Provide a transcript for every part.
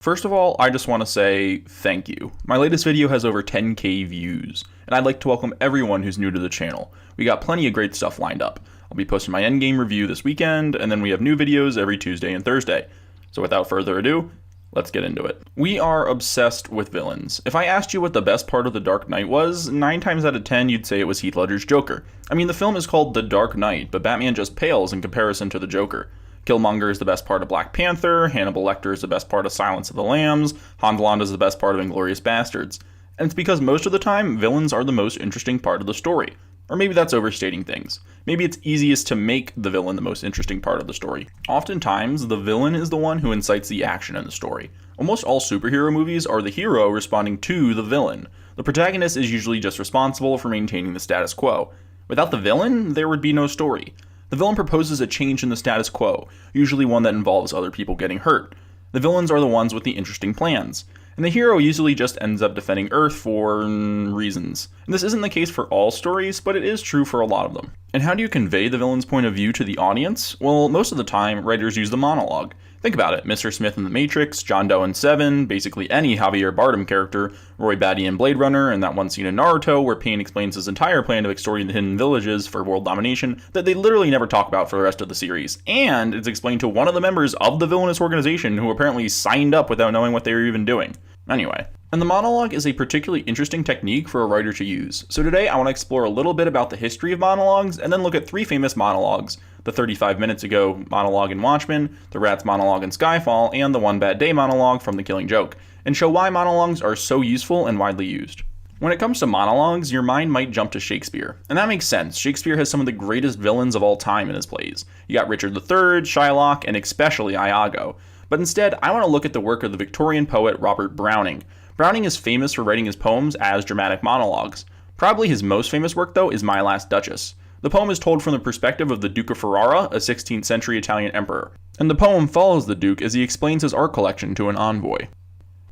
First of all, I just want to say thank you. My latest video has over 10k views, and I'd like to welcome everyone who's new to the channel. We got plenty of great stuff lined up. I'll be posting my endgame review this weekend, and then we have new videos every Tuesday and Thursday. So without further ado, let's get into it. We are obsessed with villains. If I asked you what the best part of The Dark Knight was, 9 times out of 10 you'd say it was Heath Ledger's Joker. I mean, the film is called The Dark Knight, but Batman just pales in comparison to the Joker. Killmonger is the best part of Black Panther, Hannibal Lecter is the best part of Silence of the Lambs, Hans Landa is the best part of Inglourious Bastards. And it's because most of the time, villains are the most interesting part of the story. Or maybe that's overstating things. Maybe it's easiest to make the villain the most interesting part of the story. Oftentimes, the villain is the one who incites the action in the story. Almost all superhero movies are the hero responding to the villain. The protagonist is usually just responsible for maintaining the status quo. Without the villain, there would be no story. The villain proposes a change in the status quo, usually one that involves other people getting hurt. The villains are the ones with the interesting plans, and the hero usually just ends up defending Earth for reasons. And this isn't the case for all stories, but it is true for a lot of them. And how do you convey the villain's point of view to the audience? Well, most of the time, writers use the monologue. Think about it, Mr. Smith in The Matrix, John Doe in Seven, basically any Javier Bardem character, Roy Batty in Blade Runner, and that one scene in Naruto where Pain explains his entire plan of extorting the hidden villages for world domination that they literally never talk about for the rest of the series. And it's explained to one of the members of the villainous organization who apparently signed up without knowing what they were even doing. Anyway. And the monologue is a particularly interesting technique for a writer to use. So today I want to explore a little bit about the history of monologues and then look at 3 famous monologues. The 35 minutes ago monologue in Watchmen, the Rats monologue in Skyfall, and the One Bad Day monologue from The Killing Joke, and show why monologues are so useful and widely used. When it comes to monologues, your mind might jump to Shakespeare. And that makes sense. Shakespeare has some of the greatest villains of all time in his plays. You got Richard III, Shylock, and especially Iago. But instead, I want to look at the work of the Victorian poet Robert Browning. Browning is famous for writing his poems as dramatic monologues. Probably his most famous work, though, is My Last Duchess. The poem is told from the perspective of the Duke of Ferrara, a 16th century Italian emperor. And the poem follows the Duke as he explains his art collection to an envoy.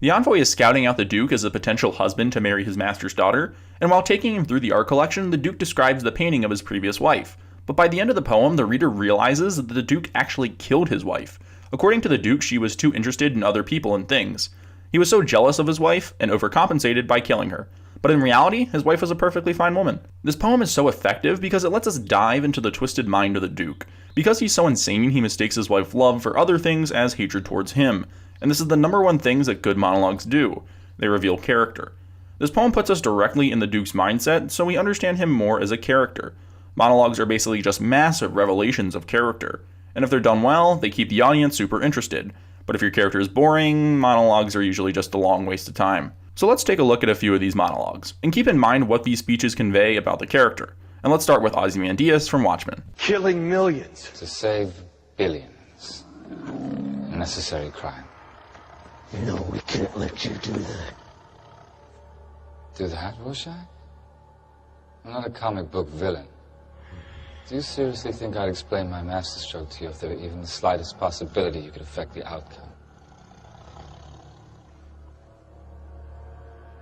The envoy is scouting out the Duke as a potential husband to marry his master's daughter, and while taking him through the art collection, the Duke describes the painting of his previous wife. But by the end of the poem, the reader realizes that the Duke actually killed his wife. According to the Duke, she was too interested in other people and things. He was so jealous of his wife and overcompensated by killing her. But in reality, his wife was a perfectly fine woman. This poem is so effective because it lets us dive into the twisted mind of the Duke. Because he's so insane, he mistakes his wife's love for other things as hatred towards him. And this is the number one things that good monologues do. They reveal character. This poem puts us directly in the Duke's mindset, so we understand him more as a character. Monologues are basically just massive revelations of character. And if they're done well, they keep the audience super interested. But if your character is boring, monologues are usually just a long waste of time. So let's take a look at a few of these monologues, and keep in mind what these speeches convey about the character. And let's start with Ozymandias from Watchmen. Killing millions. To save billions. A necessary crime. No, we can't let you do that. Do that, Rorschach? I'm not a comic book villain. Do you seriously think I'd explain my masterstroke to you if there were even the slightest possibility you could affect the outcome?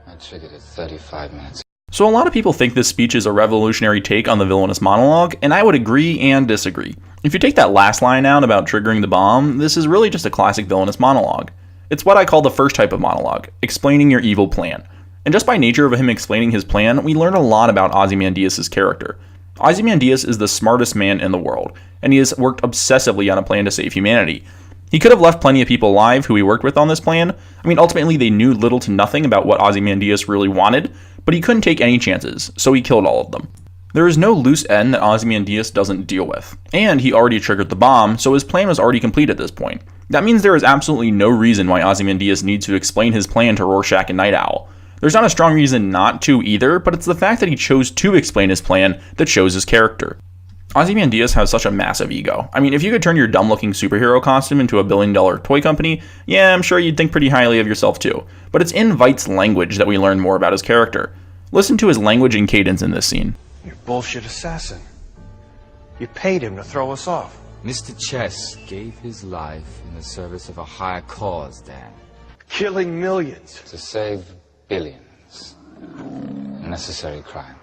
I triggered it 35 minutes. So a lot of people think this speech is a revolutionary take on the villainous monologue, and I would agree and disagree. If you take that last line out about triggering the bomb, this is really just a classic villainous monologue. It's what I call the first type of monologue, explaining your evil plan. And just by nature of him explaining his plan, we learn a lot about Ozymandias' character. Ozymandias is the smartest man in the world, and he has worked obsessively on a plan to save humanity. He could have left plenty of people alive who he worked with on this plan. I mean, ultimately they knew little to nothing about what Ozymandias really wanted, but he couldn't take any chances, so he killed all of them. There is no loose end that Ozymandias doesn't deal with, and he already triggered the bomb, so his plan was already complete at this point. That means there is absolutely no reason why Ozymandias needs to explain his plan to Rorschach and Night Owl. There's not a strong reason not to either, but it's the fact that he chose to explain his plan that shows his character. Ozymandias has such a massive ego. I mean, if you could turn your dumb-looking superhero costume into a billion-dollar toy company, yeah, I'm sure you'd think pretty highly of yourself too. But it's in Veidt's language that we learn more about his character. Listen to his language and cadence in this scene. You're a bullshit assassin. You paid him to throw us off. Mr. Chess gave his life in the service of a higher cause, Dan. Killing millions. To save billions. A necessary crime.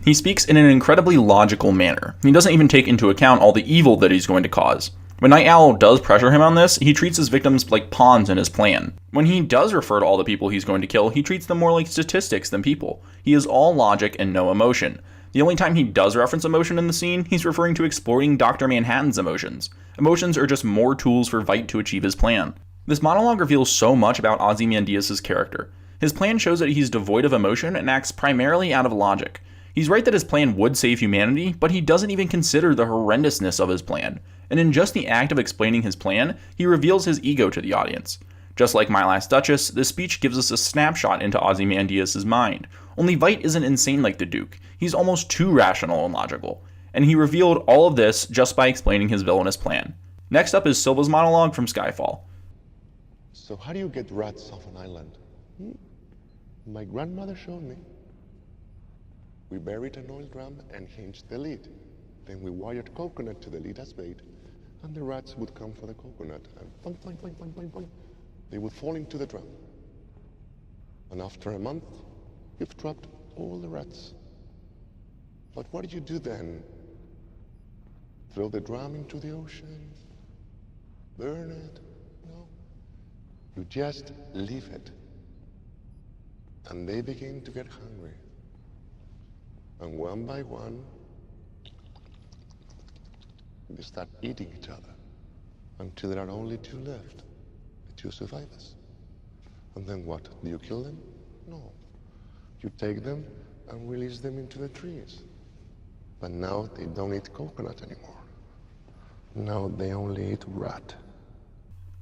He speaks in an incredibly logical manner. He doesn't even take into account all the evil that he's going to cause. When Night Owl does pressure him on this, he treats his victims like pawns in his plan. When he does refer to all the people he's going to kill, he treats them more like statistics than people. He is all logic and no emotion. The only time he does reference emotion in the scene, he's referring to exploiting Dr. Manhattan's emotions. Emotions are just more tools for Veidt to achieve his plan. This monologue reveals so much about Ozymandias' character. His plan shows that he's devoid of emotion and acts primarily out of logic. He's right that his plan would save humanity, but he doesn't even consider the horrendousness of his plan. And in just the act of explaining his plan, he reveals his ego to the audience. Just like My Last Duchess, this speech gives us a snapshot into Ozymandias' mind. Only Veidt isn't insane like the Duke. He's almost too rational and logical. And he revealed all of this just by explaining his villainous plan. Next up is Silva's monologue from Skyfall. So how do you get rats off an island? My grandmother showed me. We buried an oil drum and hinged the lid. Then we wired coconut to the lid as bait, and the rats would come for the coconut, and boing, boing, boing, boing, boing, boing, they would fall into the drum. And after a month, you've trapped all the rats. But what did you do then? Throw the drum into the ocean? Burn it? No. You just leave it. And they begin to get hungry. And one by one, they start eating each other until there are only two left, the two survivors. And then what? Do you kill them? No. You take them and release them into the trees. But now they don't eat coconut anymore. Now they only eat rat.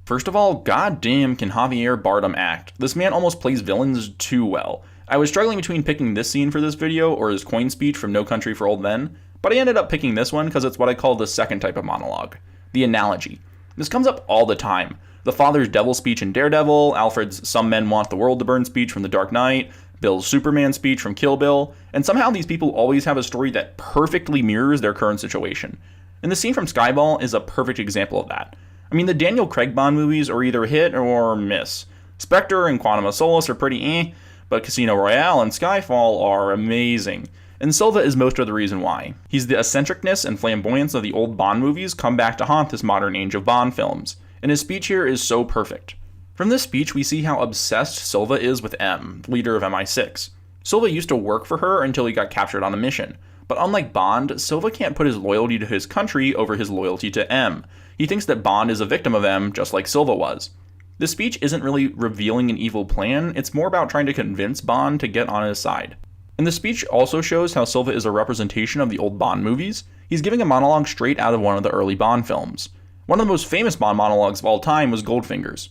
First of all, goddamn can Javier Bardem act. This man almost plays villains too well. I was struggling between picking this scene for this video or his coin speech from No Country for Old Men, but I ended up picking this one because it's what I call the second type of monologue, the analogy. This comes up all the time. The father's devil speech in Daredevil, Alfred's some men want the world to burn speech from The Dark Knight, Bill's Superman speech from Kill Bill, and somehow these people always have a story that perfectly mirrors their current situation. And the scene from Skyfall is a perfect example of that. I mean, the Daniel Craig Bond movies are either hit or miss. Spectre and Quantum of Solace are pretty but Casino Royale and Skyfall are amazing. And Silva is most of the reason why. He's the eccentricness and flamboyance of the old Bond movies come back to haunt this modern age of Bond films, and his speech here is so perfect. From this speech, we see how obsessed Silva is with M, leader of MI6. Silva used to work for her until he got captured on a mission, but unlike Bond, Silva can't put his loyalty to his country over his loyalty to M. He thinks that Bond is a victim of M, just like Silva was. This speech isn't really revealing an evil plan, it's more about trying to convince Bond to get on his side. And the speech also shows how Silva is a representation of the old Bond movies. He's giving a monologue straight out of one of the early Bond films. One of the most famous Bond monologues of all time was Goldfinger's.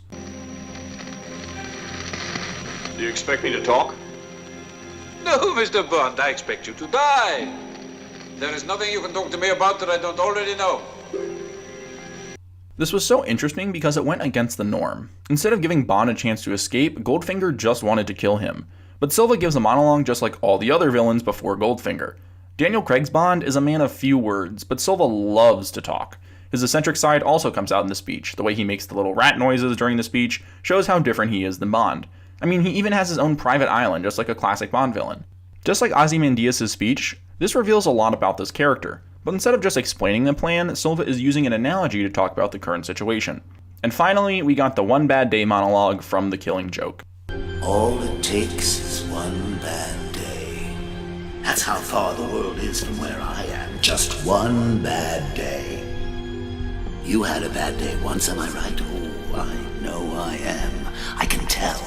Do you expect me to talk? No, Mr. Bond, I expect you to die. There is nothing you can talk to me about that I don't already know. This was so interesting because it went against the norm. Instead of giving Bond a chance to escape, Goldfinger just wanted to kill him. But Silva gives a monologue just like all the other villains before Goldfinger. Daniel Craig's Bond is a man of few words, but Silva loves to talk. His eccentric side also comes out in the speech. The way he makes the little rat noises during the speech shows how different he is than Bond. I mean, he even has his own private island, just like a classic Bond villain. Just like Ozymandias' speech, this reveals a lot about this character. But instead of just explaining the plan, Silva is using an analogy to talk about the current situation. And finally, we got the One Bad Day monologue from The Killing Joke. All it takes is one bad day. That's how far the world is from where I am. Just one bad day. You had a bad day once, am I right? Oh, I know I am. I can tell.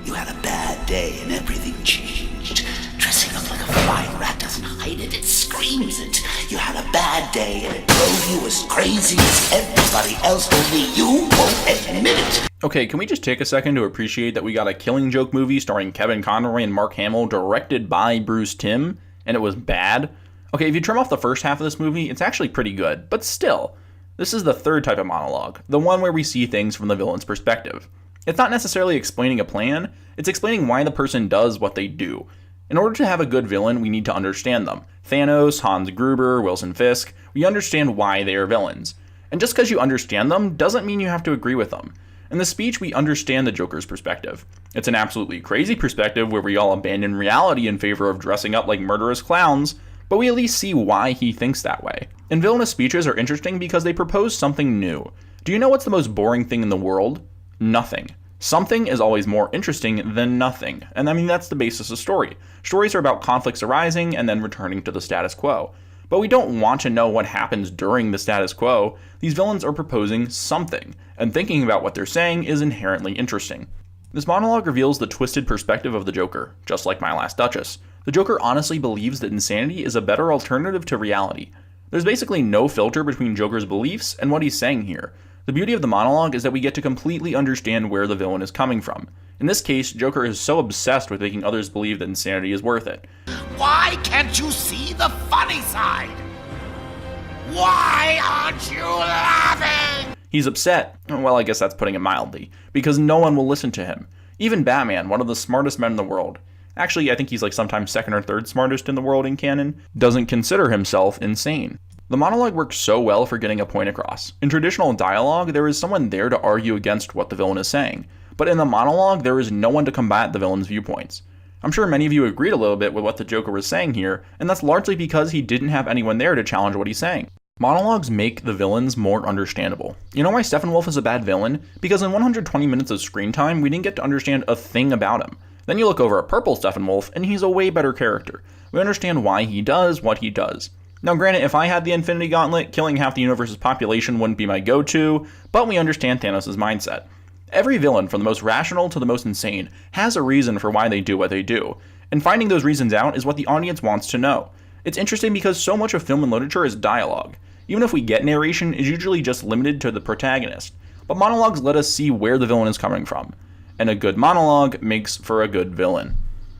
You had a bad day and everything changed. Dressing up like a flying rat doesn't hide it, it screams it. You had a bad day and it drove you as crazy as everybody else, only you won't admit it. Okay, can we just take a second to appreciate that we got a Killing Joke movie starring Kevin Conroy and Mark Hamill, directed by Bruce Timm, and it was bad? Okay, if you trim off the first half of this movie, it's actually pretty good, but still. This is the third type of monologue, the one where we see things from the villain's perspective. It's not necessarily explaining a plan, it's explaining why the person does what they do. In order to have a good villain, we need to understand them. Thanos, Hans Gruber, Wilson Fisk, we understand why they are villains. And just because you understand them doesn't mean you have to agree with them. In the speech, we understand the Joker's perspective. It's an absolutely crazy perspective where we all abandon reality in favor of dressing up like murderous clowns, but we at least see why he thinks that way. And Villainous speeches are interesting because they propose something new. Do you know what's the most boring thing in the world? Nothing. Something is always more interesting than nothing. And I mean, that's the basis of story. Stories are about conflicts arising and then returning to the status quo. But we don't want to know what happens during the status quo. These villains are proposing something, and thinking about what they're saying is inherently interesting. This monologue reveals the twisted perspective of the Joker, just like my Last Duchess. The Joker honestly believes that insanity is a better alternative to reality. There's basically no filter between Joker's beliefs and what he's saying here. The beauty of the monologue is that we get to completely understand where the villain is coming from. In this case, Joker is so obsessed with making others believe that insanity is worth it. Why can't you see the funny side? Why aren't you laughing? He's upset, well, I guess that's putting it mildly, because no one will listen to him. Even Batman, one of the smartest men in the world, actually I think he's like sometimes second or third smartest in the world in canon, doesn't consider himself insane. The monologue works so well for getting a point across. In traditional dialogue, there is someone there to argue against what the villain is saying, but in the monologue, there is no one to combat the villain's viewpoints. I'm sure many of you agreed a little bit with what the Joker was saying here, and that's largely because he didn't have anyone there to challenge what he's saying. Monologues make the villains more understandable. You know why Steppenwolf is a bad villain? Because in 120 minutes of screen time, we didn't get to understand a thing about him. Then you look over at Purple Steppenwolf, and he's a way better character. We understand why he does what he does. Now granted, if I had the Infinity Gauntlet, killing half the universe's population wouldn't be my go-to, but we understand Thanos' mindset. Every villain, from the most rational to the most insane, has a reason for why they do what they do, and finding those reasons out is what the audience wants to know. It's interesting because so much of film and literature is dialogue. Even if we get narration, it's usually just limited to the protagonist, but monologues let us see where the villain is coming from, and a good monologue makes for a good villain.